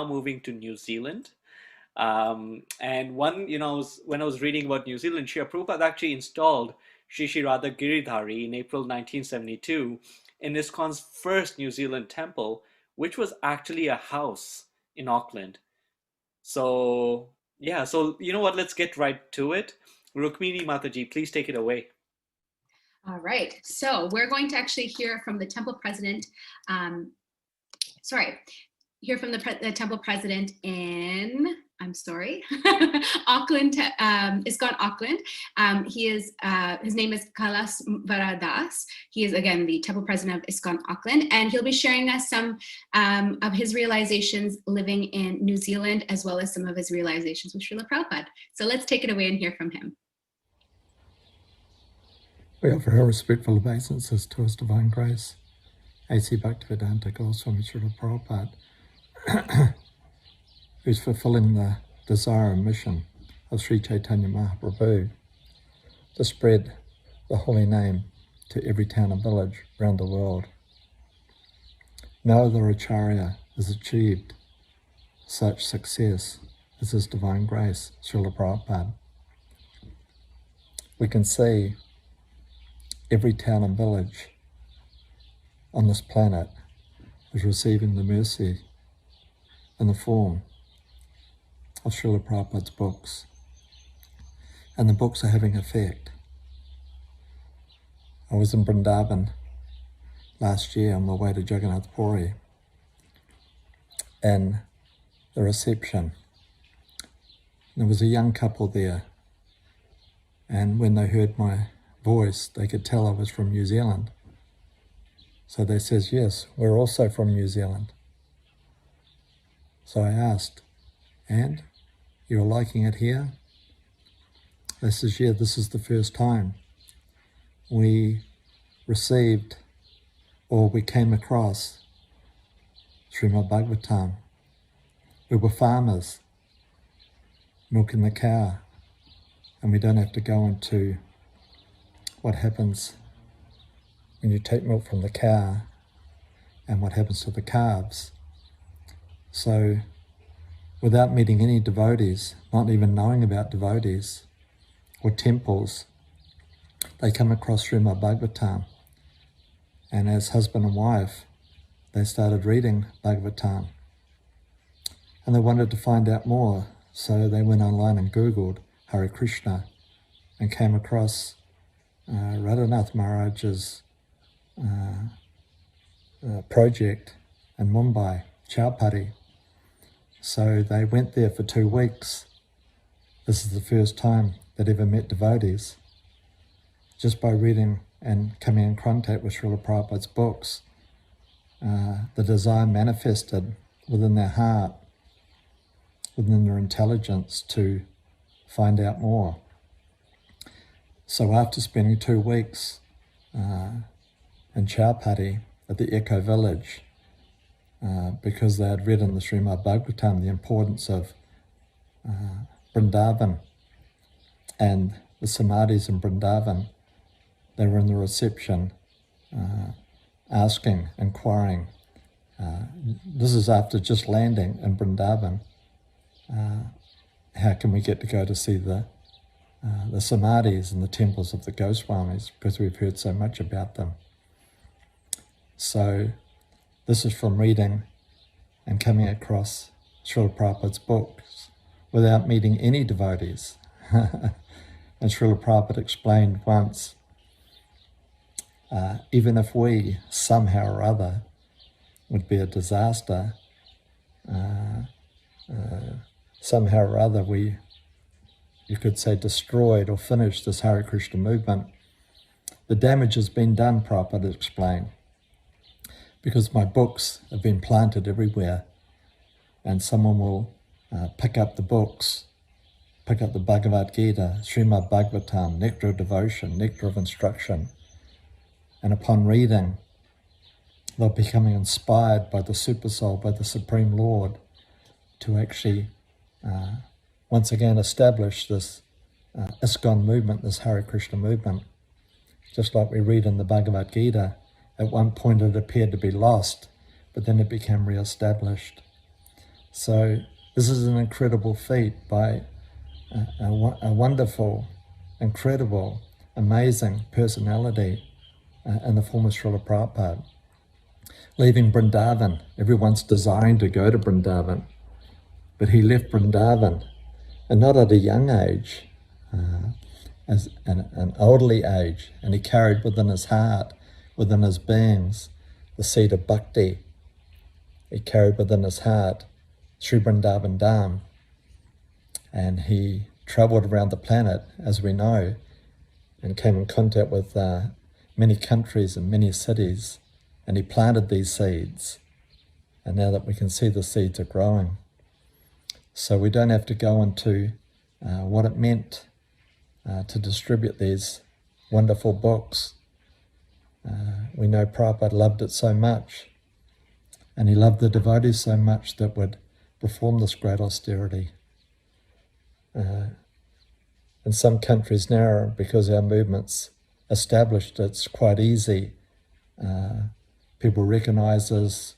now moving to New Zealand. And when I was reading about New Zealand, Srila Prabhupada actually installed Sri Sri Radha Giridhari in April 1972 in ISKCON's first New Zealand temple, which was actually a house in Auckland. So, yeah, so you know what? Let's get right to it. Rukmini Mataji, please take it away. All right, so we're going to actually hear from the temple president. Hear from the temple president in, I'm sorry, Auckland, ISKCON Auckland. His name is Kailas Varadas. He is, again, the temple president of ISKCON Auckland, and he'll be sharing us some of his realizations living in New Zealand, as well as some of his realizations with Srila Prabhupada. So let's take it away and hear from him. We offer our respectful obeisances to His Divine Grace, A.C. Bhaktivedanta Goswami Srila Prabhupada, who's fulfilling the desire and mission of Sri Chaitanya Mahaprabhu to spread the holy name to every town and village around the world. No other Acharya has achieved such success as His Divine Grace, Srila Prabhupada. We can see every town and village on this planet is receiving the mercy in the form of Srila Prabhupada's books. And the books are having effect. I was in Vrindavan last year on my way to Jagannath Puri, and the reception. There was a young couple there, and when they heard my voice, they could tell I was from New Zealand. So they says, yes, we're also from New Zealand. So I asked, and you're liking it here? They says, yeah, this is the first time we received or we came across Srimad Bhagavatam. We were farmers milking the cow, and we don't have to go into what happens when you take milk from the cow and what happens to the calves. So without meeting any devotees, not even knowing about devotees or temples, they come across Srimad Bhagavatam, and as husband and wife, they started reading Bhagavatam, and they wanted to find out more, so they went online and Googled Hare Krishna and came across Radhanath Maharaj's project in Mumbai, Chowpatty. So they went there for 2 weeks. This is the first time they'd ever met devotees. Just by reading and coming in contact with Srila Prabhupada's books, the desire manifested within their heart, within their intelligence to find out more. So after spending 2 weeks in Chowpatty at the Eco Village, because they had read in the Srimad Bhagavatam the importance of Vrindavan and the Samadhis in Vrindavan, they were in the reception asking, inquiring. This is after just landing in Vrindavan. How can we get to go to see the Samadhis and the temples of the Goswamis, because we've heard so much about them. So this is from reading and coming across Srila Prabhupada's books without meeting any devotees. And Srila Prabhupada explained once, even if we somehow or other would be a disaster, somehow or other you could say, destroyed or finished this Hare Krishna movement, the damage has been done, Prabhupada explained, because my books have been planted everywhere, and someone will pick up the books, pick up the Bhagavad Gita, Srimad Bhagavatam, Nectar of Devotion, Nectar of Instruction, and upon reading, they'll be becoming inspired by the Super Soul, by the Supreme Lord, to actually once again establish this ISKCON movement, this Hare Krishna movement. Just like we read in the Bhagavad Gita, at one point it appeared to be lost, but then it became re-established. So this is an incredible feat by a wonderful, incredible, amazing personality in the form of Srila Prabhupada. Leaving Vrindavan, everyone's desiring to go to Vrindavan, but he left Vrindavan, and not at a young age, as an elderly age, and he carried within his heart, within his beings, the seed of bhakti. He carried within his heart Sri Vrindavan Dham, and he travelled around the planet, as we know, and came in contact with many countries and many cities, and he planted these seeds. And now that we can see the seeds are growing. So we don't have to go into what it meant to distribute these wonderful books. We know Prabhupada loved it so much, and he loved the devotees so much that would perform this great austerity. In some countries now, because our movement's established, it's quite easy. People recognize us,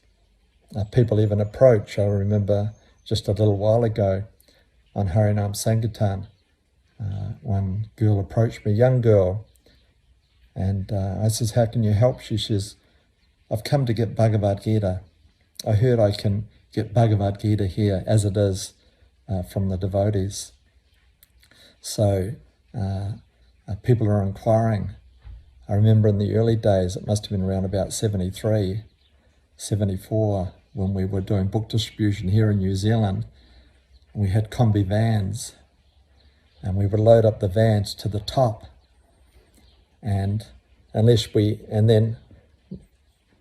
people even approach. I remember just a little while ago on Harinam Sankirtan, one girl approached me, young girl, and I says, how can you help? She says, I've come to get Bhagavad Gita. I heard I can get Bhagavad Gita here as it is from the devotees. So people are inquiring. I remember in the early days, it must have been around about 73, 74, when we were doing book distribution here in New Zealand. We had combi vans, and we would load up the vans to the top. And then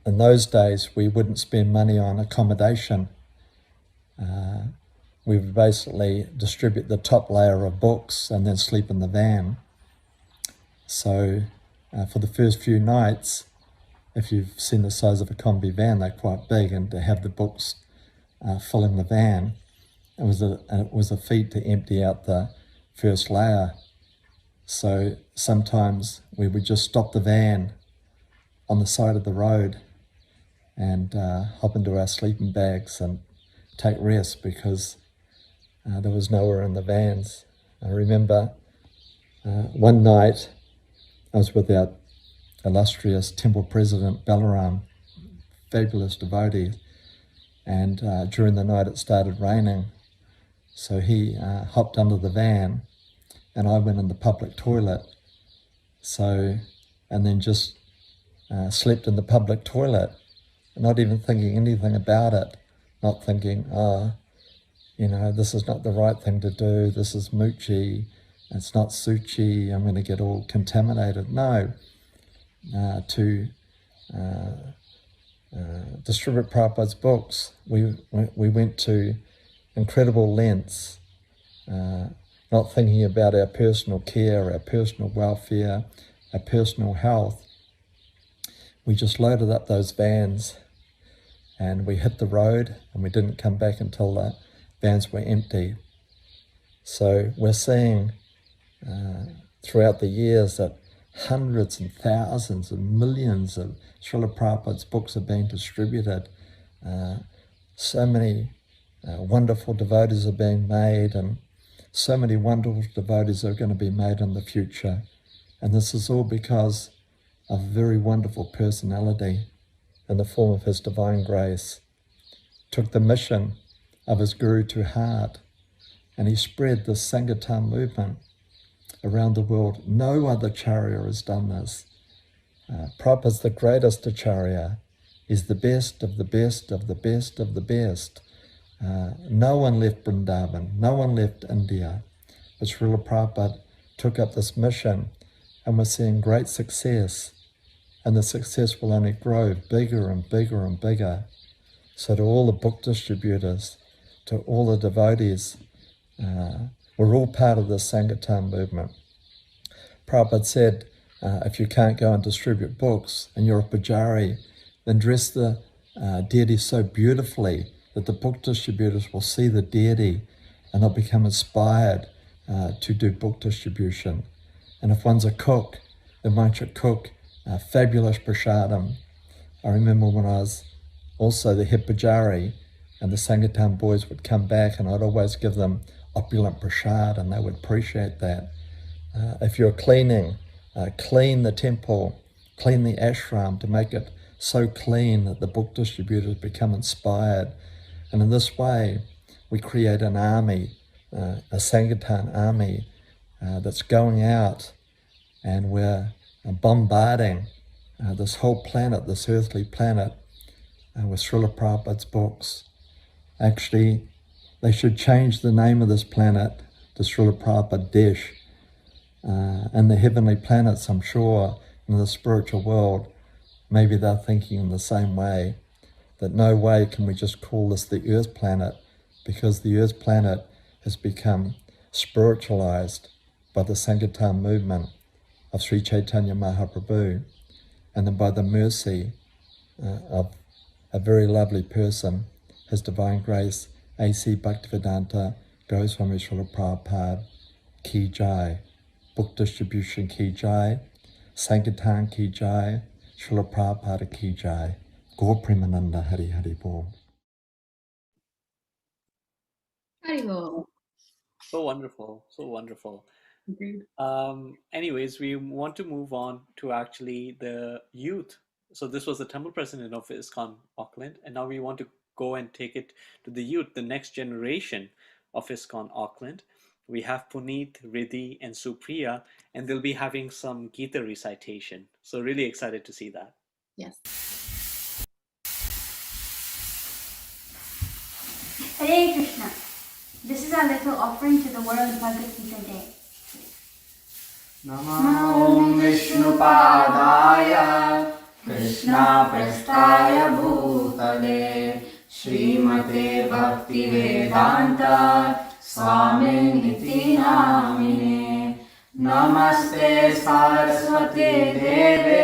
in those days, we wouldn't spend money on accommodation. We would basically distribute the top layer of books and then sleep in the van. So for the first few nights, if you've seen the size of a combi van, they're quite big, and to have the books filling the van, it was a feat to empty out the first layer. So sometimes we would just stop the van on the side of the road and hop into our sleeping bags and take rest, because there was nowhere in the vans. I remember one night I was with our illustrious temple president Balaram, fabulous devotee, and during the night it started raining, so he hopped under the van and I went in the public toilet, and then just slept in the public toilet, not even thinking anything about it, not thinking, this is not the right thing to do, this is Muchi, it's not Suchi, I'm going to get all contaminated. No, to distribute Prabhupada's books, we went to incredible lengths, not thinking about our personal care, our personal welfare, our personal health. We just loaded up those vans and we hit the road, and we didn't come back until the vans were empty. So we're seeing throughout the years that hundreds and thousands and millions of Srila Prabhupada's books are being distributed. So many wonderful devotees are being made, and so many wonderful devotees are going to be made in the future. And this is all because of a very wonderful personality in the form of his divine grace. Took the mission of his Guru to heart, and he spread the Sankirtan movement around the world. No other Acharya has done this. Prabhupada's the greatest Acharya. He's the best of the best of the best of the best. No one left Vrindavan, no one left India. But Srila Prabhupada took up this mission, and we're seeing great success. And the success will only grow bigger and bigger and bigger. So to all the book distributors, to all the devotees, we're all part of the Sankirtan movement. Prabhupada said, if you can't go and distribute books and you're a pujari, then dress the deity so beautifully that the book distributors will see the deity and they'll become inspired to do book distribution. And if one's a cook, then one should cook fabulous prasadam. I remember when I was also the head pujari, and the Sankirtan boys would come back, and I'd always give them opulent prasad, and they would appreciate that. If you're cleaning, clean the temple, clean the ashram to make it so clean that the book distributors become inspired. And in this way, we create an army, a Sankirtan army that's going out, and we're bombarding this whole planet, this earthly planet, with Srila Prabhupada's books. Actually, they should change the name of this planet to Srila Prabhupada Desh. And the heavenly planets, I'm sure, in the spiritual world, maybe they're thinking in the same way, that no way can we just call this the Earth planet, because the Earth planet has become spiritualized by the Sankirtan movement of Sri Chaitanya Mahaprabhu, and then by the mercy of a very lovely person, His Divine Grace, A.C. Bhaktivedanta Goswami Srila Prabhupada Ki Jai, book distribution Ki Jai, Sankirtan Ki Jai, Srila Prabhupada Ki Jai. Gaur Premananda Hari Hari Bol. Haribol. So wonderful, so wonderful. Agreed. Anyways, we want to move on to actually the youth. So this was the temple president of ISKCON Auckland, and now we want to go and take it to the youth, the next generation of ISKCON Auckland. We have Puneet, Riddhi, and Supriya, and they'll be having some Gita recitation. So really excited to see that. Yes. Hare Krishna. This is our little offering to the World Bhagavad Gita Day. Namo Vishnupadaya Krishna Prasthaya Bhutale Srimate Bhaktivedanta Swaminiti Namine Namaste Saraswate Deve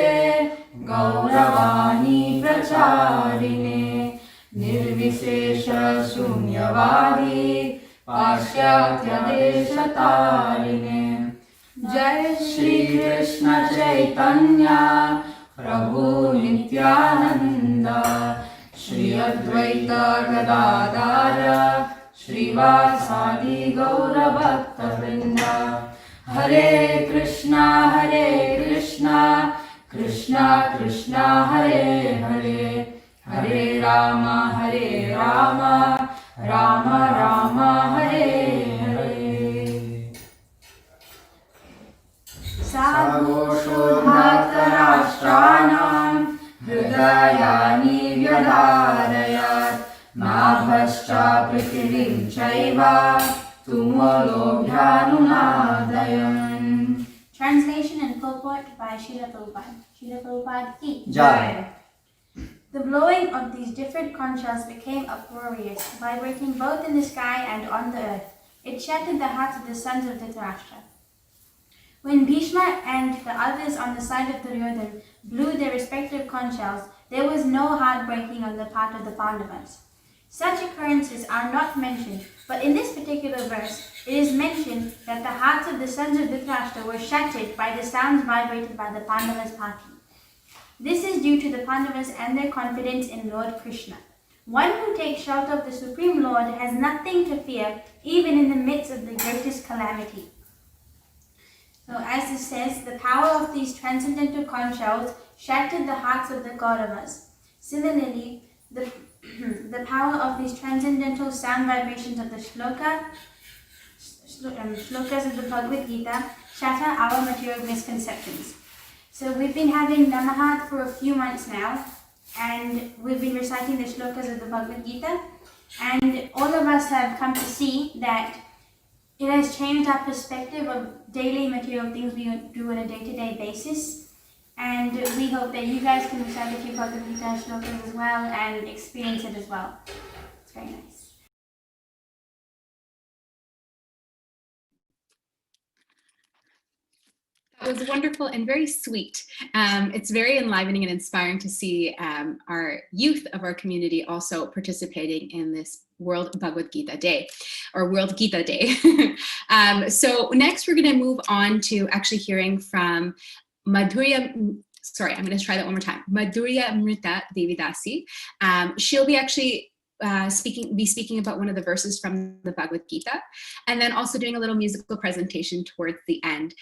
Gauravani Pracharine Nirvishesha Shunyavadi Pashyatya Deshatarine Jai Shri Krishna Chaitanya Prabhu Nityananda Shri Advaita Gadadara Shri Vasadi Gaura Bhakta Vrinda Hare Krishna Krishna Krishna Hare Hare Hare Rama Rama Rama Hare Hare Sagoshodhatarashtanam Hridayani Vyadharayat Nabhascha Prithivim Chaiva Tumolobhyanunadayan. Translation and purport by Srila Prabhupada. Srila Prabhupada Ki Jai. The blowing of these different conch shells became uproarious, vibrating both in the sky and on the earth. It shattered the hearts of the sons of Dhritarashtra. When Bhishma and the others on the side of Duryodhana blew their respective conch shells, there was no heart breaking on the part of the Pandavas. Such occurrences are not mentioned, but in this particular verse, it is mentioned that the hearts of the sons of Dhritarashtra were shattered by the sounds vibrated by the Pandavas' party. This is due to the Pandavas and their confidence in Lord Krishna. One who takes shelter of the Supreme Lord has nothing to fear, even in the midst of the greatest calamity. So as it says, the power of these transcendental conch shells shattered the hearts of the Kauravas. Similarly, the power of these transcendental sound vibrations of the shlokas of the Bhagavad Gita shatter our material misconceptions. So we've been having Namahat for a few months now, and we've been reciting the shlokas of the Bhagavad Gita, and all of us have come to see that it has changed our perspective of daily material things we do on a day-to-day basis. And we hope that you guys can recite a few Bhagavad Gita shlokas as well and experience it as well. It's very nice. That was wonderful and very sweet. It's very enlivening and inspiring to see our youth of our community also participating in this World Bhagavad Gita Day, or World Gita Day. So next we're going to move on to actually hearing from Madhurya, sorry, I'm going to try that one more time. Madhurya Mrita Devidasi. She'll be actually be speaking about one of the verses from the Bhagavad Gita, and then also doing a little musical presentation towards the end.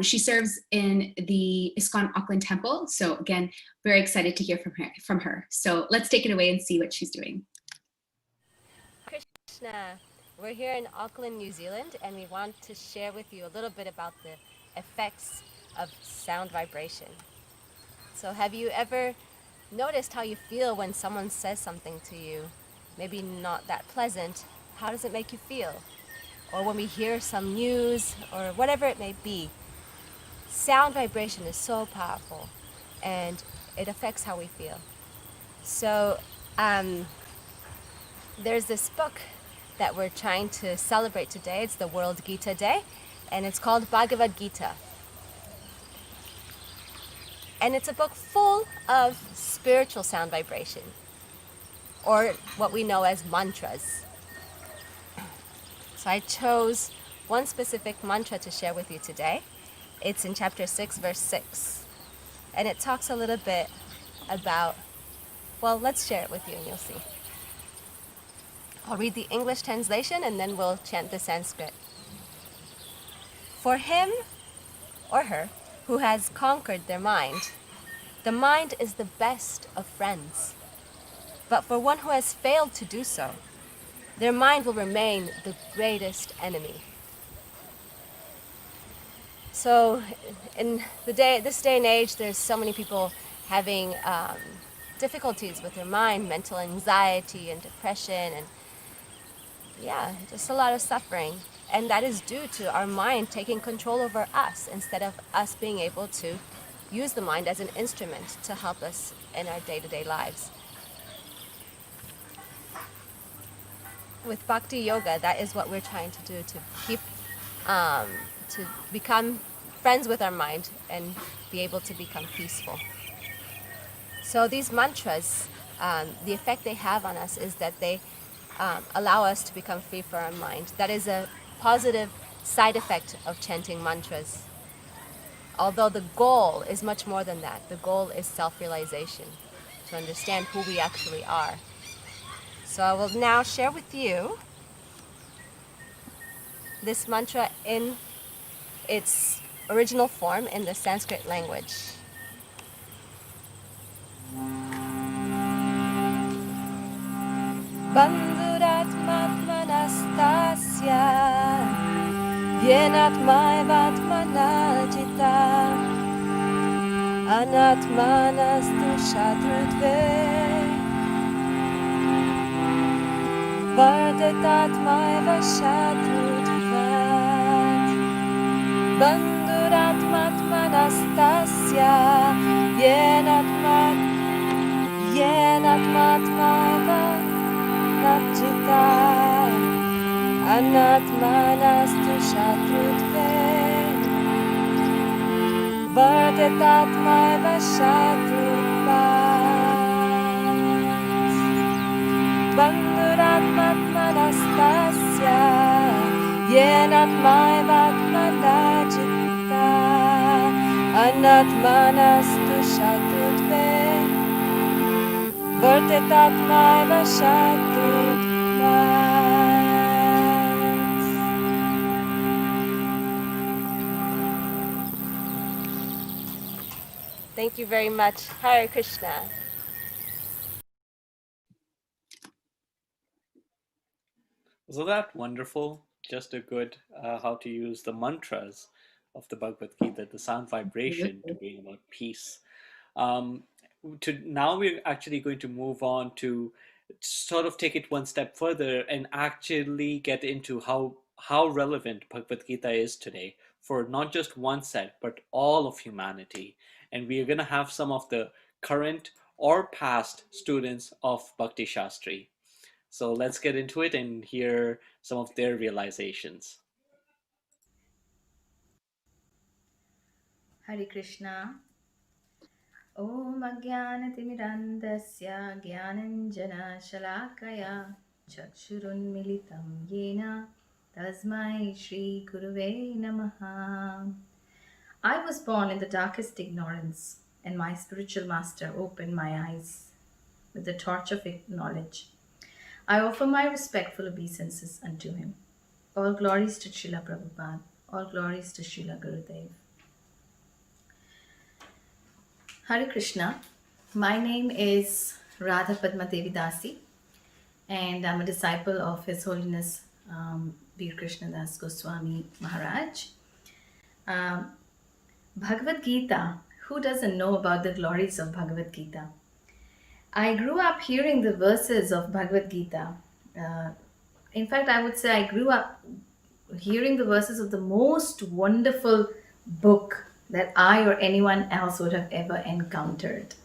She serves in the ISKCON Auckland Temple, so again, very excited to hear from her. So let's take it away and see what she's doing. Krishna, we're here in Auckland, New Zealand, and we want to share with you a little bit about the effects of sound vibration. So have you ever noticed how you feel when someone says something to you, maybe not that pleasant? How does it make you feel? Or when we hear some news or whatever it may be, sound vibration is so powerful and it affects how we feel. So there's this book that we're trying to celebrate today. It's the World Gita Day, and it's called Bhagavad Gita. And it's a book full of spiritual sound vibration, or what we know as mantras. So I chose one specific mantra to share with you today. It's in chapter 6, verse 6. And it talks a little bit about, well, let's share it with you and you'll see. I'll read the English translation and then we'll chant the Sanskrit. For him or her who has conquered their mind, the mind is the best of friends. But for one who has failed to do so, their mind will remain the greatest enemy. So in this day and age, there's so many people having difficulties with their mind, mental anxiety and depression, and just a lot of suffering. And that is due to our mind taking control over us instead of us being able to use the mind as an instrument to help us in our day-to-day lives. With Bhakti Yoga, that is what we're trying to do, to keep, to become friends with our mind and be able to become peaceful. So these mantras, the effect they have on us is that they allow us to become free from our mind. That is a positive side effect of chanting mantras. Although the goal is much more than that. The goal is self-realization, to understand who we actually are. So I will now share with you this mantra in its original form in the Sanskrit language. Bandhuratmatmanastasya yenatmaivatmana jita anatmanastu shatrutve vardatatmaiva shatrutvat bandhuratmatmanastasya yenatmaiva Jita anatmanastu shatrutve vardatatmaiva shatrutvat bandhuratmatmanastasya yenatmaivatmana jita anatmanastu shatrutve vardatatmaiva shatrutvat. Thank you very much. Hare Krishna. Isn't that wonderful? Just a good how to use the mantras of the Bhagavad Gita, the sound vibration to bring about peace. Now we're actually going to move on to sort of take it one step further and actually get into how relevant Bhagavad Gita is today for not just one set but all of humanity. And we are going to have some of the current or past students of Bhakti Shastri. So let's get into it and hear some of their realizations. Hare Krishna. Om Ajnanatimirandasya Gyananjana Shalakaya Chakshurunmilitam Yena Tasmai Shri Guruve Namaha. I was born in the darkest ignorance, and my spiritual master opened my eyes with the torch of knowledge. I offer my respectful obeisances unto him. All glories to Srila Prabhupada. All glories to Srila Gurudev. Hare Krishna. My name is Radha Padma Devi Dasi, and I'm a disciple of His Holiness Veer Krishna Das Goswami Maharaj. Bhagavad Gita. Who doesn't know about the glories of Bhagavad Gita? I grew up hearing the verses of Bhagavad Gita. In fact, I would say I grew up hearing the verses of the most wonderful book that I or anyone else would have ever encountered.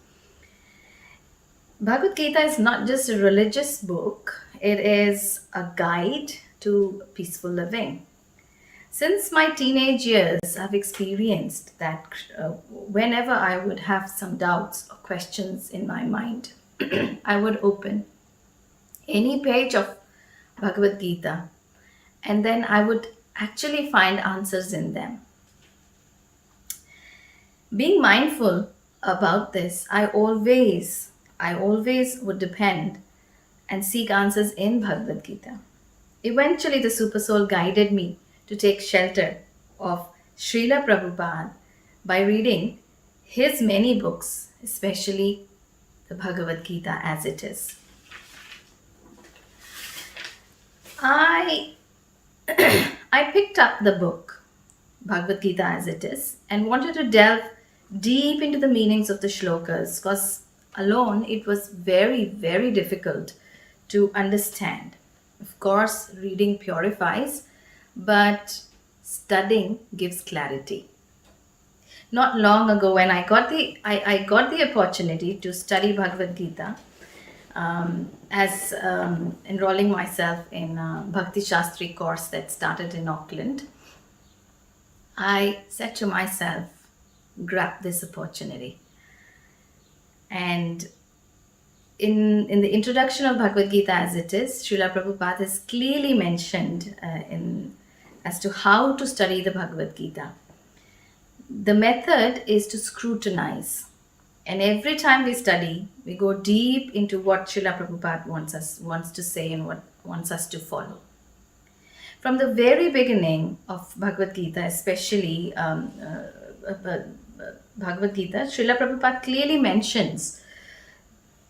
Bhagavad Gita is not just a religious book, it is a guide to peaceful living. Since my teenage years, I've experienced that whenever I would have some doubts or questions in my mind, I would open any page of Bhagavad Gita and then I would actually find answers in them. Being mindful about this, I always would depend and seek answers in Bhagavad Gita. Eventually, the Super Soul guided me to take shelter of Srila Prabhupada by reading his many books, especially the Bhagavad Gita as it is. I picked up the book, Bhagavad Gita as it is, and wanted to delve deep into the meanings of the shlokas because alone it was very, very difficult to understand. Of course, reading purifies, but studying gives clarity. Not long ago, when I got the opportunity to study Bhagavad Gita, as enrolling myself in a Bhakti Shastri course that started in Auckland, I said to myself, grab this opportunity. And in the introduction of Bhagavad Gita as it is, Srila Prabhupada has clearly mentioned as to how to study the Bhagavad Gita. The method is to scrutinize. And every time we study, we go deep into what Srila Prabhupada wants to say and what wants us to follow. From the very beginning of Bhagavad Gita, especially Bhagavad Gita, Srila Prabhupada clearly mentions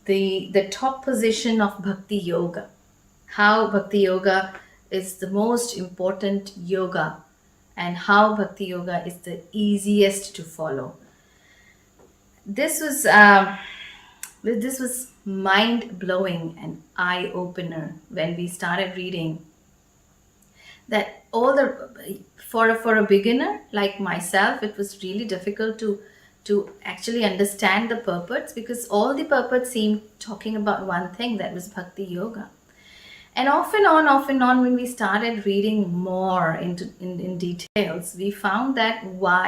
the top position of Bhakti Yoga. How Bhakti Yoga is the most important yoga and how Bhakti Yoga is the easiest to follow. This was mind-blowing and eye-opener when we started reading that for a beginner like myself, it was really difficult to actually understand the purports because all the purports seemed talking about one thing, that was Bhakti Yoga. And off and on, when we started reading more in details, we found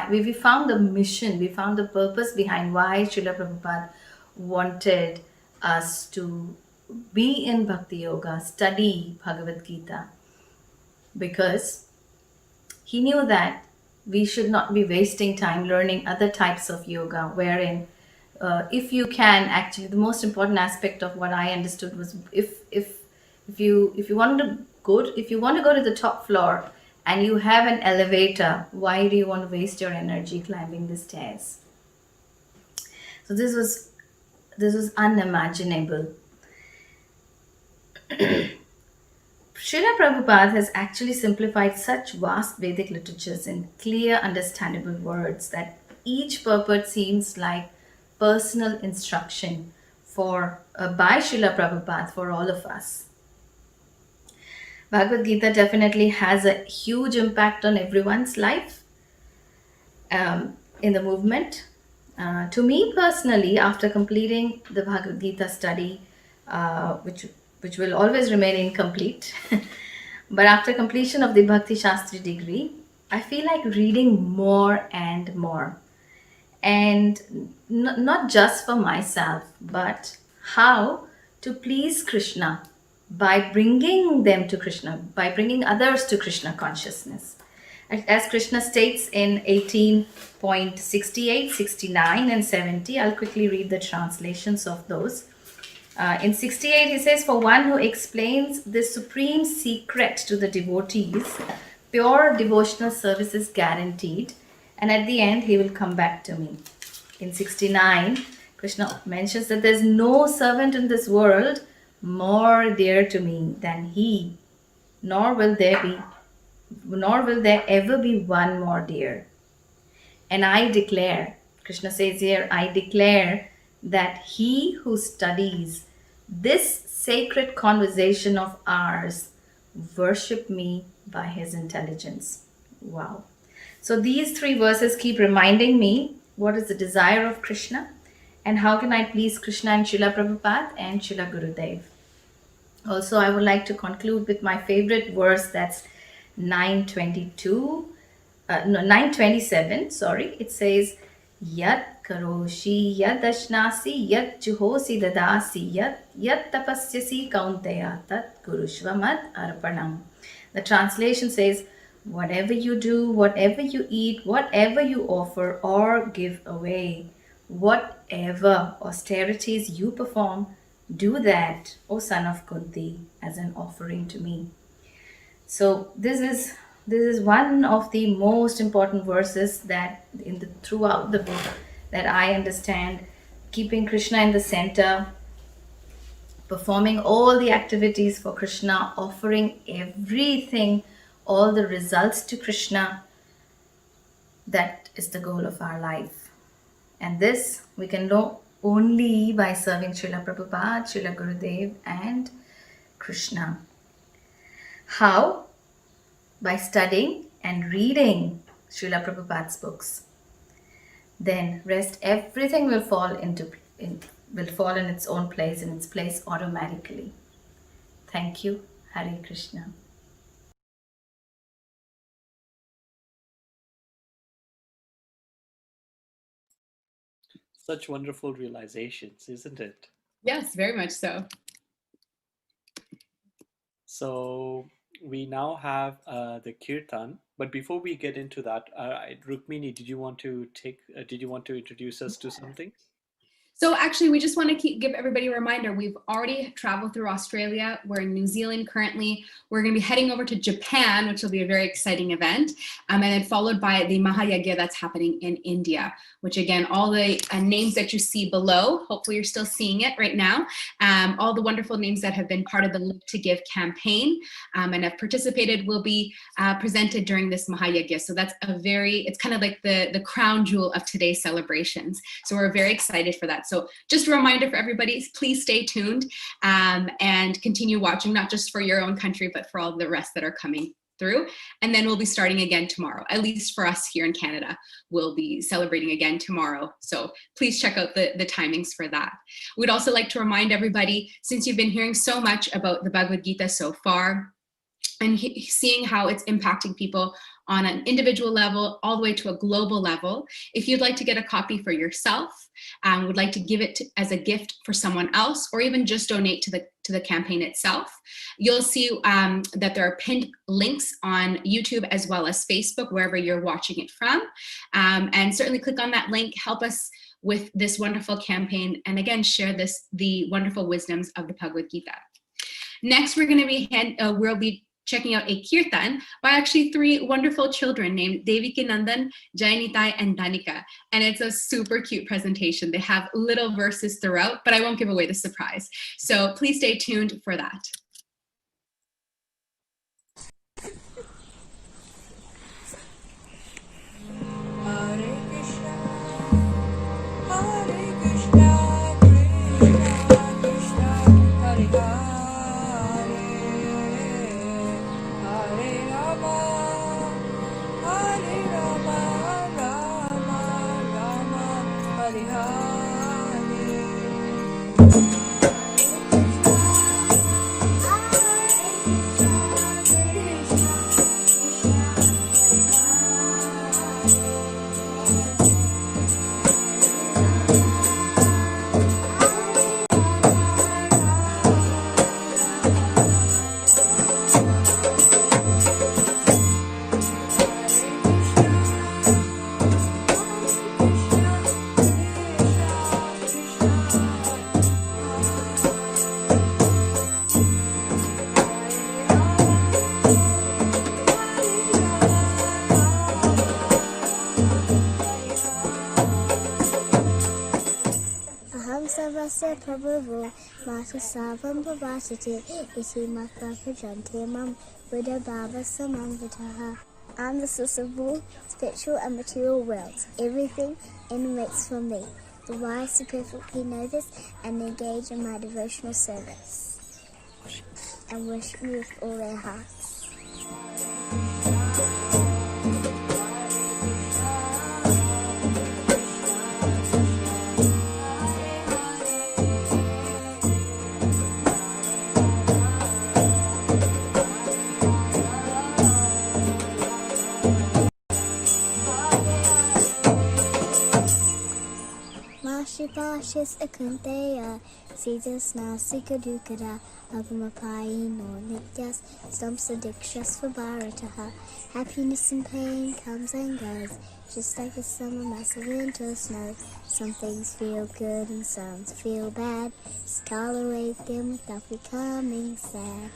we found the mission, we found the purpose behind why Srila Prabhupada wanted us to be in Bhakti Yoga, study Bhagavad Gita, because he knew that we should not be wasting time learning other types of yoga, wherein if you can actually, the most important aspect of what I understood was if you want to go to the top floor and you have an elevator, why do you want to waste your energy climbing the stairs? So this was unimaginable. Srila Prabhupada has actually simplified such vast Vedic literatures in clear, understandable words that each purport seems like personal instruction by Srila Prabhupada for all of us. Bhagavad Gita definitely has a huge impact on everyone's life in the movement. To me personally, after completing the Bhagavad Gita study, which will always remain incomplete, but after completion of the Bhakti Shastri degree, I feel like reading more and more. And not just for myself, but how to please Krishna by bringing them to Krishna, by bringing others to Krishna consciousness. As Krishna states in 18.68, 69 and 70, I'll quickly read the translations of those. In 68, he says, "For one who explains the supreme secret to the devotees, pure devotional service is guaranteed, and at the end, he will come back to me." In 69, Krishna mentions that there's no servant in this world more dear to me than he, nor will there ever be one more dear. And I declare, Krishna says here, I declare that he who studies this sacred conversation of ours worship me by his intelligence. Wow. So these three verses keep reminding me what is the desire of Krishna and how can I please Krishna and Srila Prabhupada and Srila Gurudev. Also, I would like to conclude with my favorite verse, that's 927, sorry. It says, Yat karoshi yat ashnasi yat juhosi dadasi yat tapasyasi kauntaya tat kurushva mad arpanam. The translation says, whatever you do, whatever you eat, whatever you offer or give away, whatever austerities you perform, do that, O son of Kunti, as an offering to me. So this is one of the most important verses that throughout the book that I understand. Keeping Krishna in the center, performing all the activities for Krishna, offering everything, all the results to Krishna, that is the goal of our life. And this we can know only by serving Srila Prabhupada, Srila Gurudev and Krishna. How? By studying and reading Srila Prabhupada's books. Then everything will fall in its own place, in its place automatically. Thank you. Hare Krishna. Such wonderful realizations, isn't it? Yes, very much so. So we now have the kirtan, but before we get into that, Rukmini, did you want to introduce us to something? So actually, we just want to give everybody a reminder. We've already traveled through Australia. We're in New Zealand currently. We're going to be heading over to Japan, which will be a very exciting event. And then followed by the Mahayagya that's happening in India, which again, all the names that you see below, hopefully you're still seeing it right now. All the wonderful names that have been part of the Live to Give campaign and have participated will be presented during this Mahayagya. So that's it's kind of like the crown jewel of today's celebrations. So we're very excited for that. So just a reminder for everybody, please stay tuned and continue watching, not just for your own country, but for all the rest that are coming through. And then we'll be starting again tomorrow. At least for us here in Canada, we'll be celebrating again tomorrow. So please check out the timings for that. We'd also like to remind everybody, since you've been hearing so much about the Bhagavad Gita so far, and seeing how it's impacting people on an individual level all the way to a global level. If you'd like to get a copy for yourself, would like to give it as a gift for someone else, or even just donate to the campaign itself, you'll see that there are pinned links on YouTube as well as Facebook, wherever you're watching it from. And certainly click on that link, help us with this wonderful campaign, and again, share the wonderful wisdoms of the Bhagavad Gita. Next, we'll be checking out a kirtan by actually three wonderful children named Deviki Nandan, Jayanitai, and Danika. And it's a super cute presentation. They have little verses throughout, but I won't give away the surprise. So please stay tuned for that. Vasya Prabhu Mata Savam Bhavasati Iti Mata Prajante Mam Buddha Baba Samam Vitaha. I'm the source of all spiritual and material worlds. Everything emanates from me. The wise to perfectly know this and engage in my devotional service and worship me with all their hearts. Shivashis Akunteya, Sidas Nasika Dukada, Agamapai no Nityas, Samsadikshas Vabarataha. Happiness and pain comes and goes, just like the summer mass of winter snow. Some things feel good and some feel bad. Just tolerate them without becoming sad.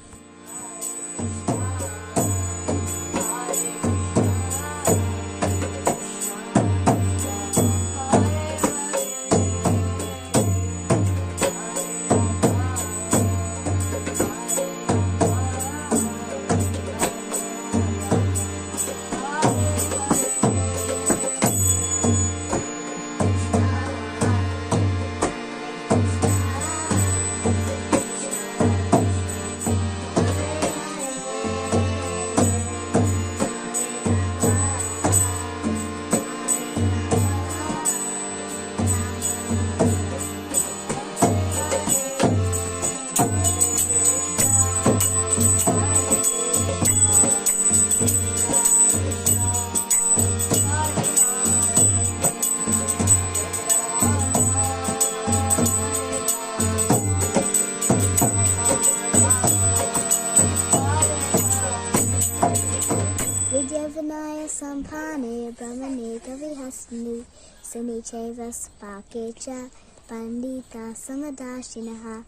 Vidyavanaya Sampane Brahmane Kavihasni Sanicheva Spakecha Pandita Samadashinaha.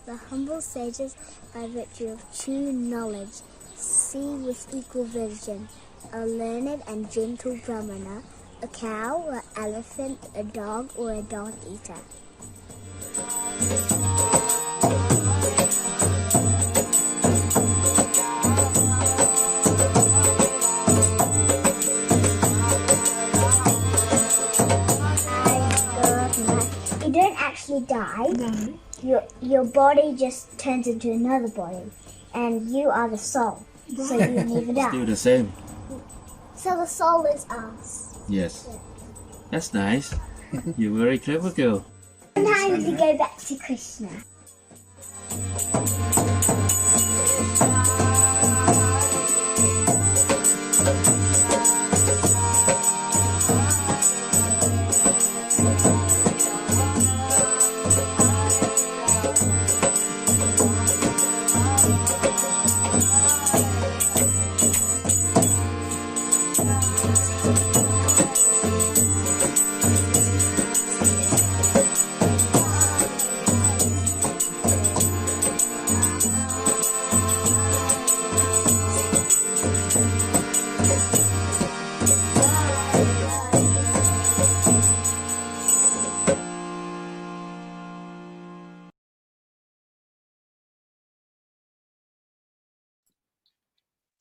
The humble sages, by virtue of true knowledge, see with equal vision a learned and gentle brahmana, a cow, an elephant, a dog, or a dog-eater. You don't actually die. No. Your body just turns into another body, and you are the soul. So you never die. Still the same. So the soul is us. Yes. That's nice. You're very clever girl. Sometimes we go back to Krishna.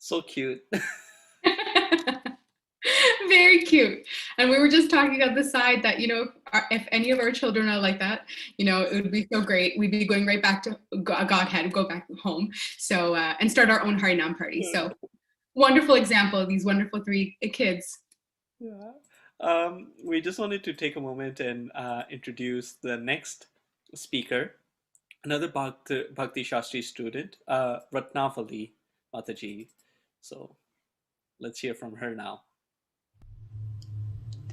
So cute. Very cute. And we were just talking on the side that, if any of our children are like that, it would be so great. We'd be going right back to Godhead, go back home. So, and start our own Harinam party. So wonderful example of these wonderful three kids. Yeah. We just wanted to take a moment and introduce the next speaker, another Bhakti Shastri student, Ratnavali Mataji. So let's hear from her now.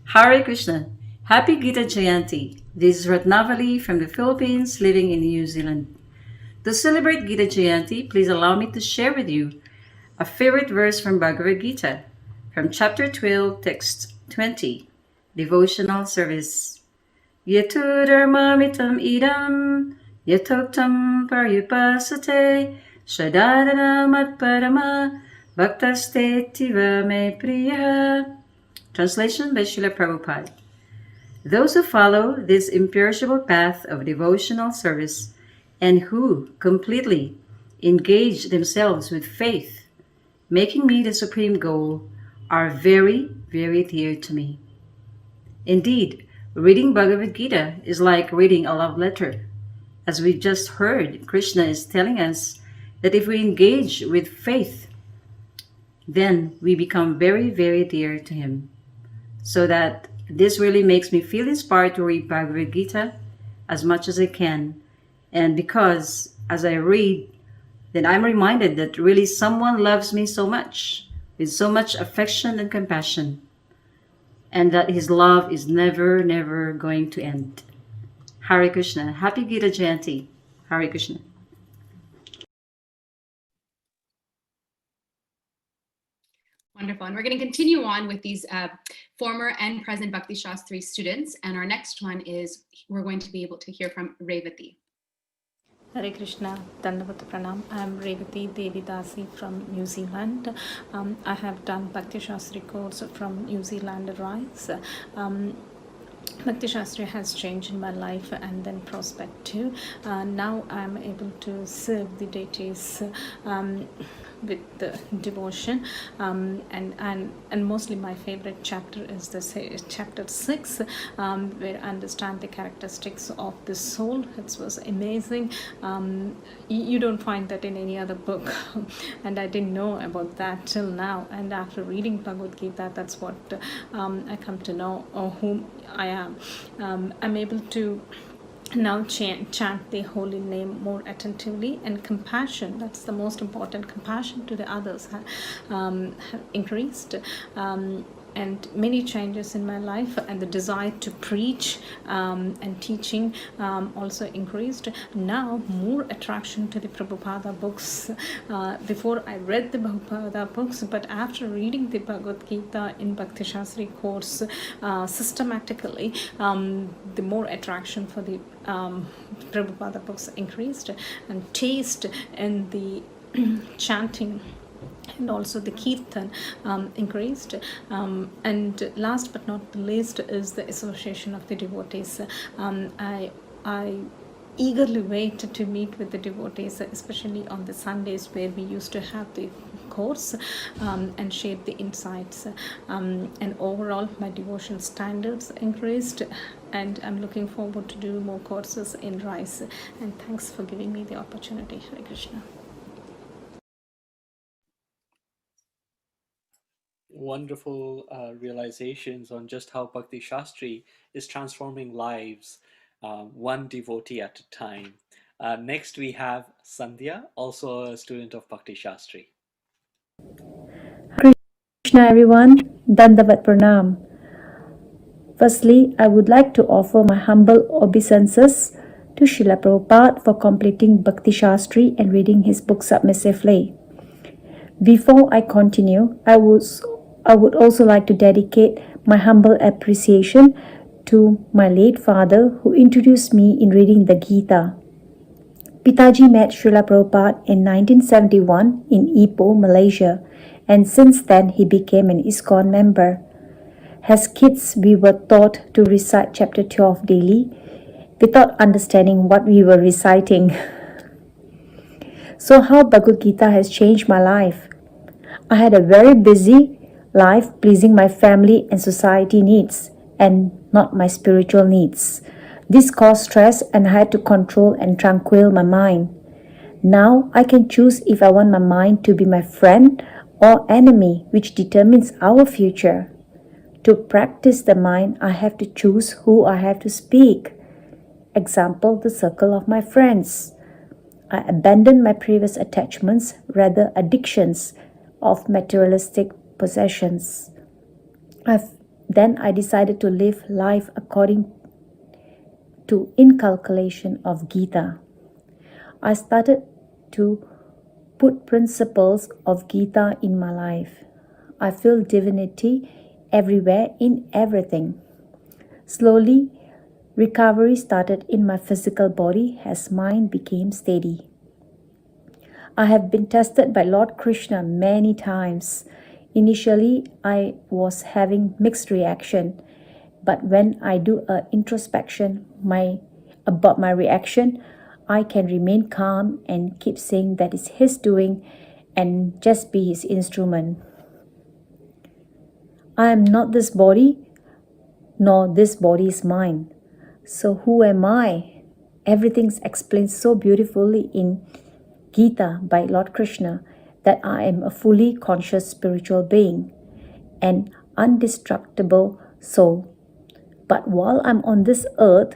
Hare Krishna. Happy Gita Jayanti. This is Ratnavali from the Philippines, living in New Zealand. To celebrate Gita Jayanti, please allow me to share with you a favorite verse from Bhagavad Gita, from chapter 12, text 20, devotional service. Yetu dharmamitam idam, yatoktam paryupasate, shadadana matparama, bhaktaste tiva me priya. Translation by Srila Prabhupada. Those who follow this imperishable path of devotional service and who completely engage themselves with faith, making me the supreme goal, are very, very dear to me. Indeed, reading Bhagavad Gita is like reading a love letter. As we just heard, Krishna is telling us that if we engage with faith, then we become very, very dear to Him. So that this really makes me feel inspired to read Bhagavad Gita as much as I can. And because as I read, then I'm reminded that really someone loves me so much, with so much affection and compassion, and that his love is never, never going to end. Hare Krishna. Happy Gita Jayanti. Hare Krishna. Wonderful. And we're going to continue on with these former and present Bhakti Shastri students. And our next one is, we're going to be able to hear from Revati. Hare Krishna, Dandavat Pranam. I am Revati Devi Dasi from New Zealand. I have done Bhakti Shastri course from New Zealand Rise. Bhakti Shastri has changed in my life and then prospect too. Now I am able to serve the deities with the devotion, and mostly my favorite chapter is the chapter 6, where I understand the characteristics of the soul. It was amazing. You don't find that in any other book and I didn't know about that till now, and after reading Bhagavad Gita, that's what I come to know whom I am. I'm able to now chant the holy name more attentively, and compassion, that's the most important, compassion to the others have increased, and many changes in my life, and the desire to preach and teaching also increased. Now more attraction to the Prabhupada books. Before I read the Prabhupada books, but after reading the Bhagavad Gita in Bhakti Shastri course systematically, the more attraction for the Prabhupada books increased, and taste and the chanting and also the kirtan increased, and last but not the least is the association of the devotees. I eagerly wait to meet with the devotees, especially on the Sundays where we used to have the course and share the insights, and overall my devotion standards increased, and I'm looking forward to do more courses in RISE, and thanks for giving me the opportunity. Hare Krishna. Wonderful realizations on just how Bhakti Shastri is transforming lives, one devotee at a time. Next we have Sandhya, also a student of Bhakti Shastri. Krishna everyone, Dandavat Pranam. Firstly, I would like to offer my humble obeisances to Srila Prabhupada for completing Bhakti Shastri and reading his book submissively. Before I continue, I would also like to dedicate my humble appreciation to my late father who introduced me in reading the Gita. Pitaji met Srila Prabhupada in 1971 in Ipoh, Malaysia, and since then he became an ISKCON member. As kids, we were taught to recite chapter 12 daily without understanding what we were reciting. So how Bhagavad Gita has changed my life? I had a very busy life pleasing my family and society needs and not my spiritual needs. This caused stress and I had to control and tranquil my mind. Now I can choose if I want my mind to be my friend or enemy, which determines our future. To practice the mind, I have to choose who I have to speak. Example, the circle of my friends. I abandoned my previous attachments, rather addictions of materialistic possessions. Then I decided to live life according to inculcation of Gita. I started to put principles of Gita in my life. I feel divinity everywhere in everything. Slowly, recovery started in my physical body as mind became steady. I have been tested by Lord Krishna many times. Initially, I was having mixed reaction. But when I do a introspection about my reaction, I can remain calm and keep saying that it's his doing and just be his instrument. I am not this body, nor this body is mine. So who am I? Everything's explained so beautifully in Gita by Lord Krishna that I am a fully conscious spiritual being, an indestructible soul. But while I'm on this earth,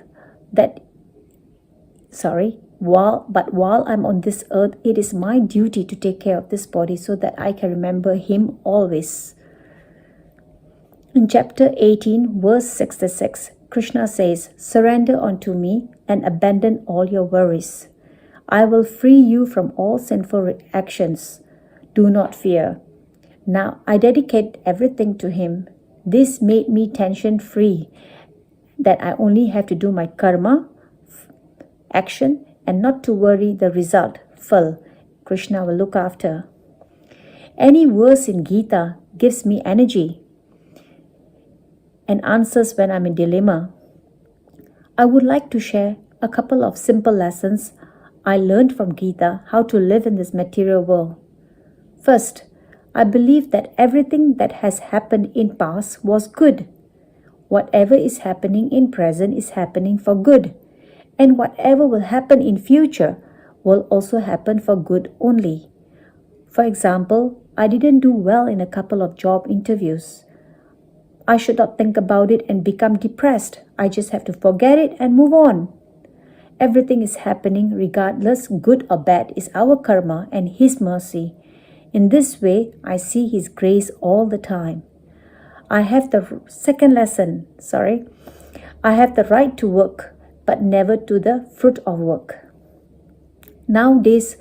while I'm on this earth, it is my duty to take care of this body so that I can remember him always. In chapter 18, verse 66, Krishna says, "Surrender unto me and abandon all your worries. I will free you from all sinful actions. Do not fear." Now I dedicate everything to him. This made me tension-free, that I only have to do my karma, action, and not to worry the result, phal. Krishna will look after. Any verse in Gita gives me energy and answers when I'm in dilemma. I would like to share a couple of simple lessons I learned from Gita how to live in this material world. First, I believe that everything that has happened in past was good. Whatever is happening in present is happening for good, and whatever will happen in future will also happen for good only. For example, I didn't do well in a couple of job interviews. I should not think about it and become depressed. I just have to forget it and move on. Everything is happening regardless, good or bad, is our karma and his mercy. In this way, I see his grace all the time. I have the right to work, but never to the fruit of work. Nowadays,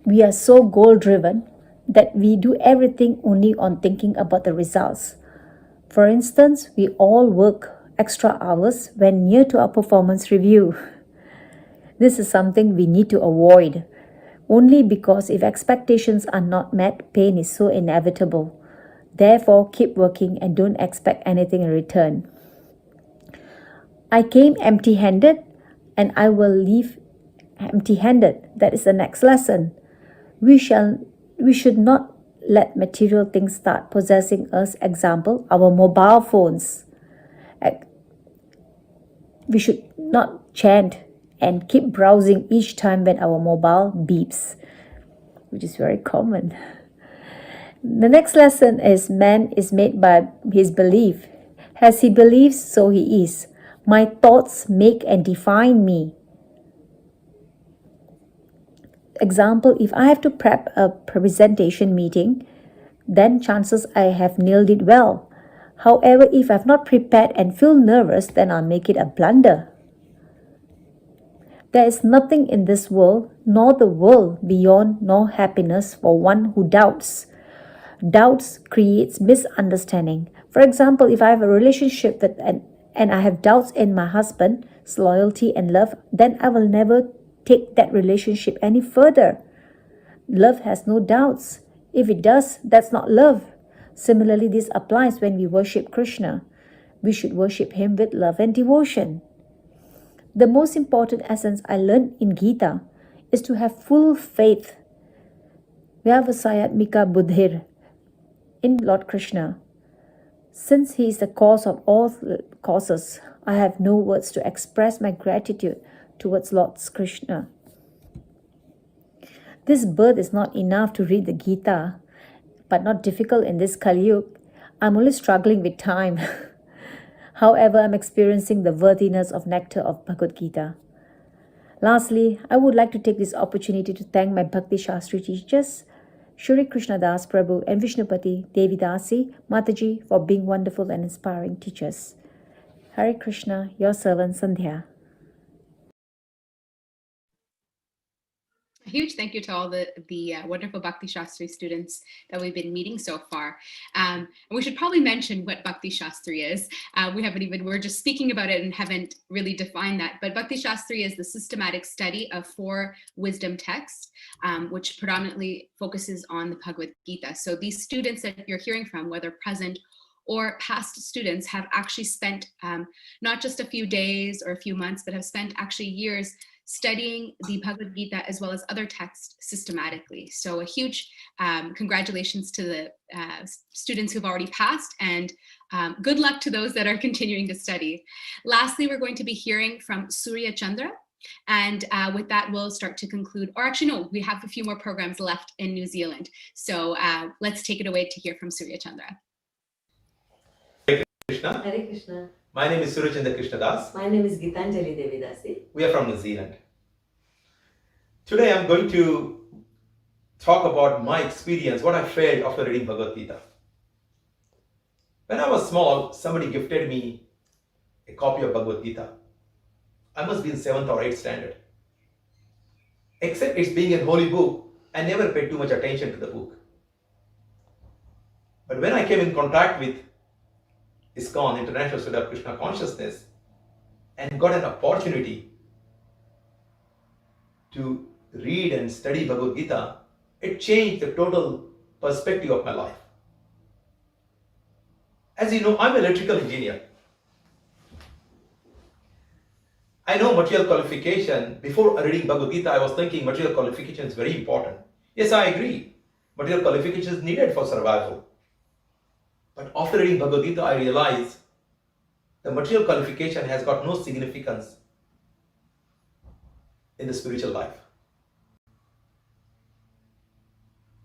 we are so goal-driven that we do everything only on thinking about the results. For instance, we all work extra hours when near to our performance review. This is something we need to avoid, only because if expectations are not met, pain is so inevitable. Therefore, keep working and don't expect anything in return. I came empty-handed and I will leave empty-handed. That is the next lesson. We should not let material things start possessing us. Example, our mobile phones. We should not chant and keep browsing each time when our mobile beeps, which is very common. The next lesson is man is made by his belief. As he believes, so he is. My thoughts make and define me. Example, if I have to prep a presentation meeting, then chances I have nailed it well. However, if I've not prepared and feel nervous, then I'll make it a blunder. There is nothing in this world, nor the world beyond, nor happiness for one who doubts. Doubts creates misunderstanding. For example, if I have a relationship with and I have doubts in my husband's loyalty and love, then I will never take that relationship any further. Love has no doubts. If it does, that's not love. Similarly, this applies when we worship Krishna. We should worship him with love and devotion. The most important essence I learned in Gita is to have full faith, Vyavasayatmika buddhir, in Lord Krishna. Since he is the cause of all causes, I have no words to express my gratitude towards Lord Krishna. This birth is not enough to read the Gita, but not difficult in this Kali Yuga. I'm only struggling with time. However, I'm experiencing the worthiness of nectar of Bhagavad Gita. Lastly, I would like to take this opportunity to thank my Bhakti Shastri teachers, Shri Krishna Das Prabhu and Vishnupati Devi Dasi Mataji, for being wonderful and inspiring teachers. Hare Krishna, your servant Sandhya. A huge thank you to all the wonderful Bhakti Shastri students that we've been meeting so far. And we should probably mention what Bhakti Shastri is. We're just speaking about it and haven't really defined that. But Bhakti Shastri is the systematic study of 4 wisdom texts, which predominantly focuses on the Bhagavad Gita. So these students that you're hearing from, whether present or past students have actually spent not just a few days or a few months, but have spent actually years studying the Bhagavad Gita as well as other texts systematically. So a huge congratulations to the students who've already passed, and good luck to those that are continuing to study. Lastly, we're going to be hearing from Surya Chandra. And with that, we'll start to conclude, or actually, no, we have a few more programs left in New Zealand. So let's take it away to hear from Surya Chandra. Krishna. Hare Krishna. My name is Surachandra Krishnadas. My name is Gitanjali Devidasi. We are from New Zealand. Today I'm going to talk about my experience, what I felt after reading Bhagavad Gita. When I was small, somebody gifted me a copy of Bhagavad Gita. I must be in 7th or 8th standard. Except it's being a holy book, I never paid too much attention to the book. But when I came in contact with ISKCON, International Study of Krishna Consciousness, and got an opportunity to read and study Bhagavad Gita, it changed the total perspective of my life. As you know, I'm an electrical engineer. I know material qualification. Before reading Bhagavad Gita, I was thinking material qualification is very important. Yes, I agree. Material qualification is needed for survival. But after reading Bhagavad Gita, I realized the material qualification has got no significance in the spiritual life.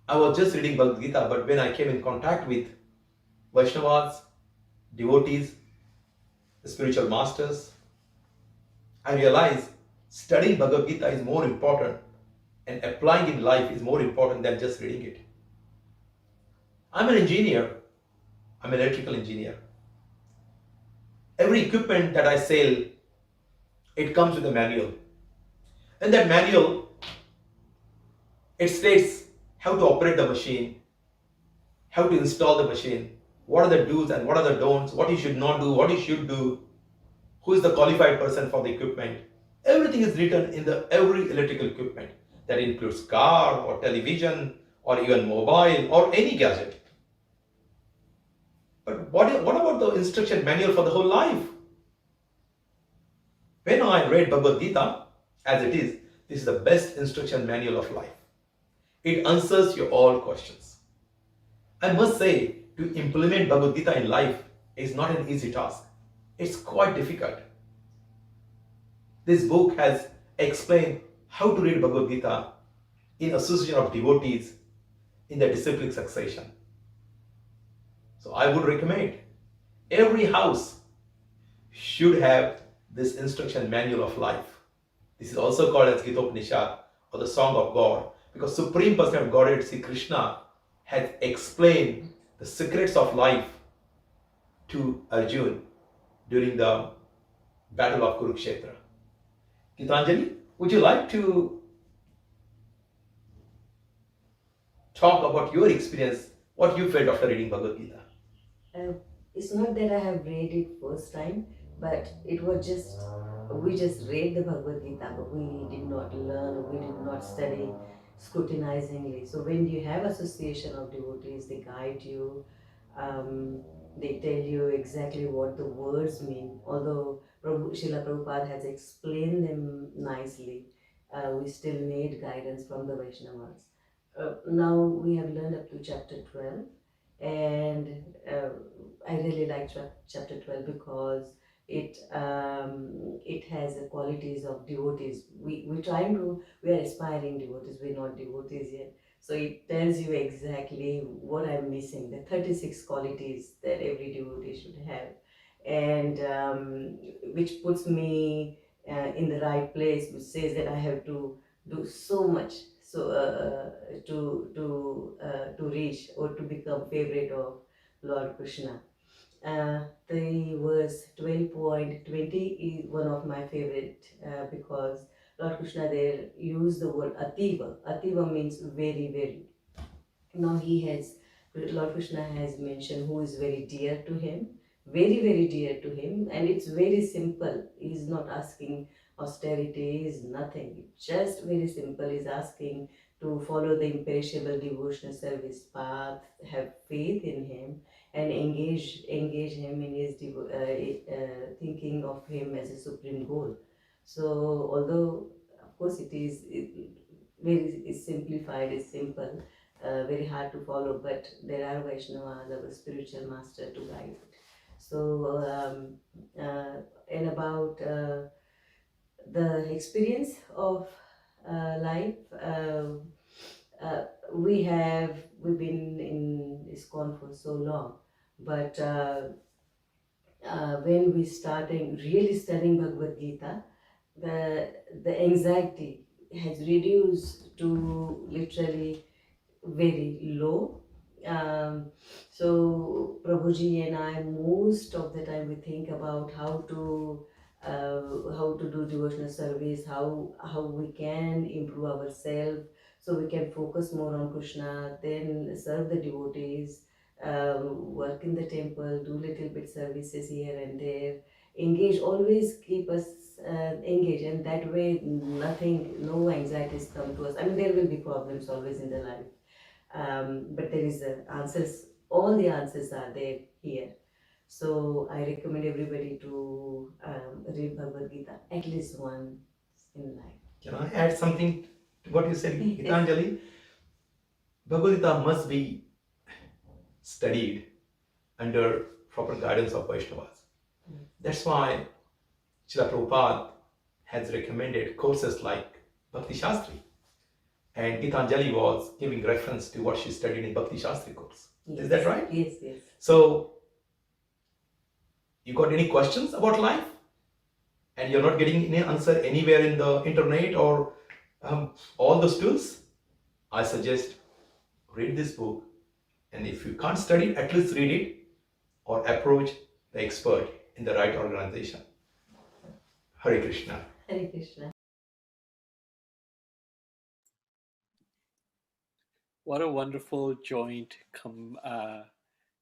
I was just reading Bhagavad Gita, but when I came in contact with Vaishnavas, devotees, the spiritual masters, I realized studying Bhagavad Gita is more important and applying in life is more important than just reading it. I'm an engineer. I'm an electrical engineer. Every equipment that I sell, it comes with a manual. In that manual, it states how to operate the machine, how to install the machine, what are the do's and what are the don'ts, what you should not do, what you should do, who is the qualified person for the equipment. Everything is written in every electrical equipment. That includes car or television or even mobile or any gadget. But what about the instruction manual for the whole life? When I read Bhagavad Gita, as it is, this is the best instruction manual of life. It answers your all questions. I must say, to implement Bhagavad Gita in life is not an easy task. It's quite difficult. This book has explained how to read Bhagavad Gita in association of devotees in the disciplic succession. So I would recommend every house should have this instruction manual of life. This is also called as Gita Upanishad or the Song of God, because Supreme Personality of Godhead Sri Krishna has explained the secrets of life to Arjuna during the battle of Kurukshetra. Gitanjali, would you like to talk about your experience, what you felt after reading Bhagavad Gita? It's not that I have read it first time, but it was just, we just read the Bhagavad Gita, but we did not learn, we did not study scrutinizingly. So when you have association of devotees, they guide you, they tell you exactly what the words mean. Although Srila Prabhupada has explained them nicely, we still need guidance from the Vaishnavas. Now we have learned up to chapter 12, and I really like chapter 12 because it has the qualities of devotees. We are aspiring devotees, we're not devotees yet. So it tells you exactly what I'm missing, the 36 qualities that every devotee should have, and which puts me in the right place, which says that I have to do so much to reach or to become favorite of Lord Krishna. The verse 12.20 is one of my favorite because Lord Krishna there used the word ativa. Ativa means very, very. Now Lord Krishna has mentioned who is very dear to him, very, very dear to him, and it's very simple. He's not asking austerity, is nothing. It's just very simple. He's asking to follow the imperishable devotional service path, have faith in him, and engage him in his thinking of him as a supreme goal. So although of course very simplified, it's simple, very hard to follow, but there are Vaishnavas, our spiritual master to guide. So and about the experience of life. Uh, we've been in ISKCON for so long, but when we starting really studying Bhagavad Gita, the anxiety has reduced to literally very low. So Prabhuji and I, most of the time we think about how to do devotional service, how we can improve ourselves, so we can focus more on Krishna, then serve the devotees, work in the temple, do little bit services here and there, engage, always keep us engaged, and that way nothing, no anxieties come to us. I mean, there will be problems always in the life, but there is answers. All the answers are there here. So I recommend everybody to read Bhagavad Gita at least once in life. Can I add something to what you said, Gitanjali? Bhagavad Gita must be studied under proper guidance of Vaishnavas. That's why Srila Prabhupada has recommended courses like Bhakti Shastri. And Gitanjali was giving reference to what she studied in Bhakti Shastri course. Yes. Is that right? Yes, yes. So, you got any questions about life? And you're not getting any answer anywhere in the internet or all those tools? I suggest read this book. And if you can't study, at least read it or approach the expert in the right organization. Hare Krishna. Hare Krishna. What a wonderful joint,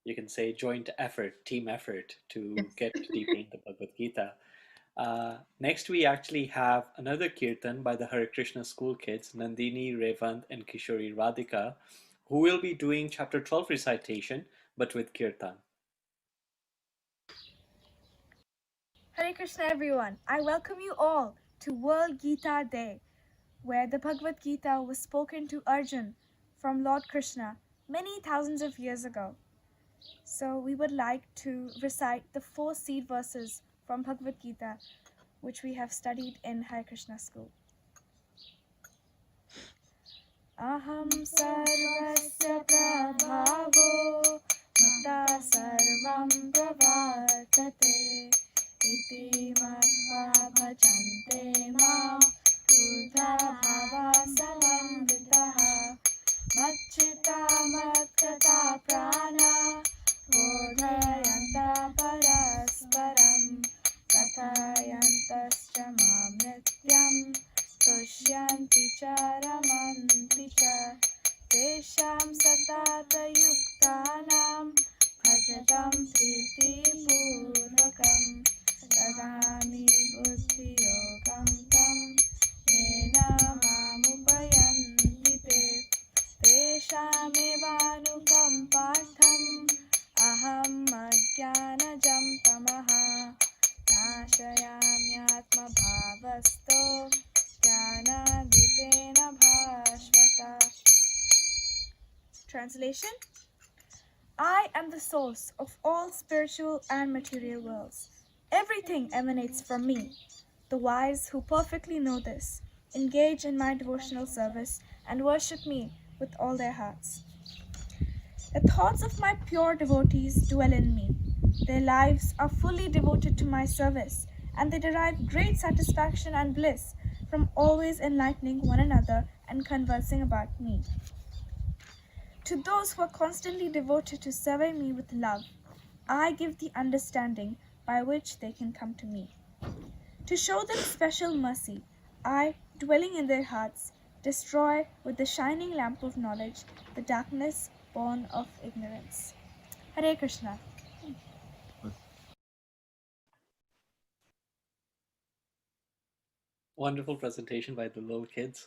you can say, joint effort, team effort to get deeply into Bhagavad Gita. Next, we actually have another kirtan by the Hare Krishna school kids, Nandini, Revant, and Kishori Radhika, who will be doing chapter 12 recitation, but with kirtan. Hare Krishna everyone, I welcome you all to World Gita Day, where the Bhagavad Gita was spoken to Arjun from Lord Krishna many thousands of years ago. So we would like to recite the 4 seed verses from Bhagavad Gita, which we have studied in Hare Krishna school. Aham sarvasya prabhavo mata sarvam pravartate iti matva bhajante mam buddha bhava samamritaha Machita matkata prana bodhayanta parasparam kathayantascha mam nityam tushyanti charamanti cha tesham satata yuktanam bhajatam priti purvakam dadami buddhi yogam tam yena mamupayanti te Teshamevanukampatham aham ajnanajam tamaha nashayamyatma bhavasto jnanadipena bhasvata. Translation: I am the source of all spiritual and material worlds. Everything emanates from me. The wise who perfectly know this engage in my devotional service and worship me with all their hearts. The thoughts of my pure devotees dwell in me. Their lives are fully devoted to my service, and they derive great satisfaction and bliss from always enlightening one another and conversing about me. To those who are constantly devoted to serving me with love, I give the understanding by which they can come to me. To show them special mercy, I, dwelling in their hearts, destroy with the shining lamp of knowledge the darkness born of ignorance. Hare Krishna. Wonderful presentation by the little kids.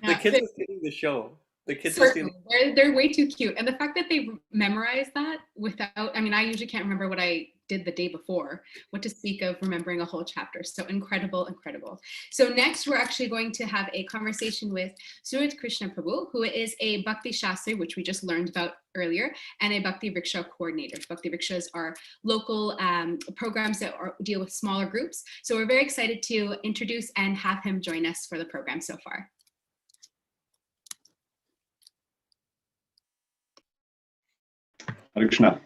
Yeah, The kids are stealing the show. The kids Certainly. They're way too cute. And the fact that they memorize that without, I mean, I usually can't remember what I did the day before, what to speak of remembering a whole chapter. So incredible, incredible. So next we're actually going to have a conversation with Surit Krishna Prabhu, who is a Bhakti Shastri, which we just learned about earlier, and a Bhakti Vriksha coordinator. Bhakti Vrikshas are local programs that deal with smaller groups. So we're very excited to introduce and have him join us for the program so far. Hare Krishna.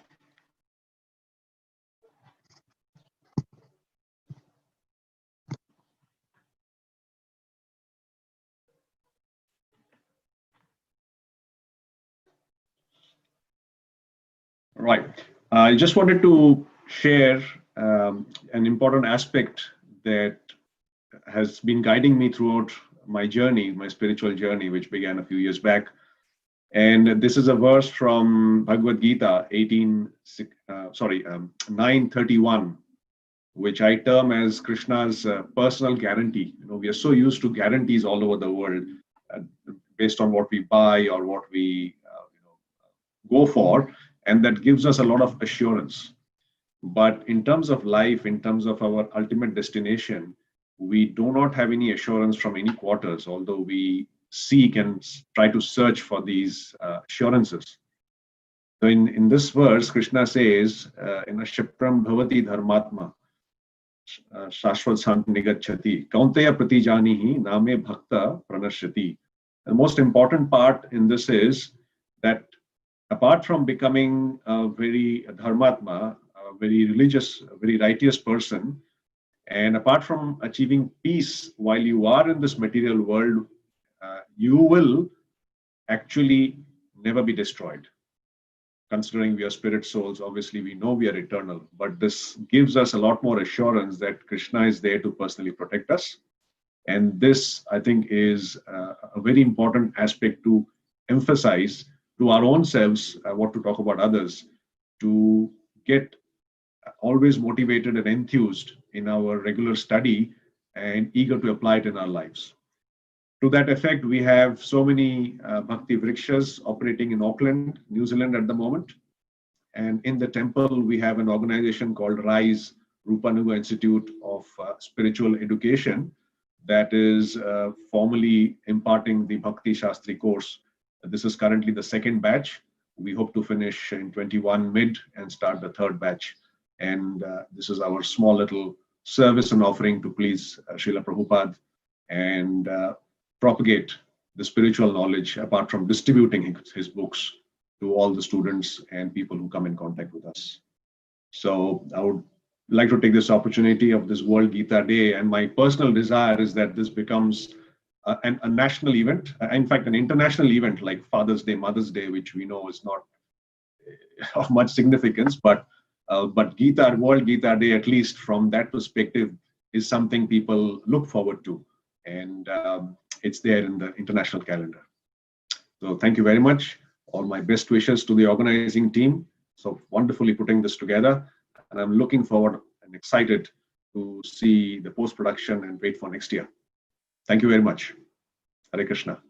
Right. I just wanted to share an important aspect that has been guiding me throughout my journey, my spiritual journey, which began a few years back. And this is a verse from Bhagavad Gita 9:31, which I term as Krishna's personal guarantee. You know, we are so used to guarantees all over the world based on what we buy or what we go for, and that gives us a lot of assurance. But in terms of life, in terms of our ultimate destination, we do not have any assurance from any quarters, although we seek and try to search for these assurances. So in this verse, Krishna says, in a Shipram Bhavati Dharmatma, Shashvat Sant Nigachati, Kaunteya Pratijanihi Name Bhakta Pranashriti. The most important part in this is that apart from becoming a very dharmatma, a very religious, a very righteous person, and apart from achieving peace while you are in this material world, you will actually never be destroyed. Considering we are spirit souls, obviously we know we are eternal, but this gives us a lot more assurance that Krishna is there to personally protect us. And this, I think, is a very important aspect to emphasize to our own selves, what to talk about others, to get always motivated and enthused in our regular study and eager to apply it in our lives. To that effect, we have so many Bhakti Vrikshas operating in Auckland, New Zealand at the moment. And in the temple, we have an organization called RISE, Rupanuga Institute of Spiritual Education, that is formally imparting the Bhakti Shastri course. This is currently the second batch. We hope to finish in 21 mid and start the third batch. And this is our small little service and offering to please Srila Prabhupada and propagate the spiritual knowledge apart from distributing his books to all the students and people who come in contact with us. So I would like to take this opportunity of this World Gita Day, and my personal desire is that this becomes a national event, in fact, an international event like Father's Day, Mother's Day, which we know is not of much significance, but Gita, World Gita Day, at least from that perspective, is something people look forward to, and it's there in the international calendar. So thank you very much. All my best wishes to the organizing team. So wonderfully putting this together, and I'm looking forward and excited to see the post-production and wait for next year. Thank you very much. Hare Krishna.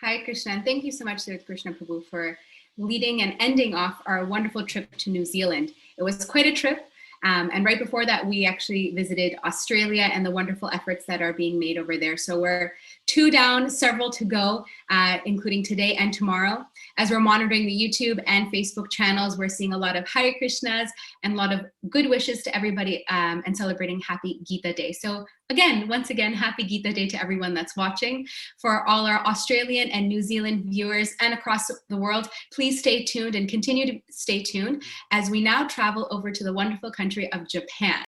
Hi, Krishna, and thank you so much to Krishna Prabhu for leading and ending off our wonderful trip to New Zealand. It was quite a trip. And right before that, we actually visited Australia and the wonderful efforts that are being made over there. So we're 2 down, several to go, including today and tomorrow. As we're monitoring the YouTube and Facebook channels, we're seeing a lot of Hare Krishnas and a lot of good wishes to everybody and celebrating Happy Gita Day. So again, once again, Happy Gita Day to everyone that's watching. For all our Australian and New Zealand viewers and across the world, please stay tuned and continue to stay tuned as we now travel over to the wonderful country of Japan.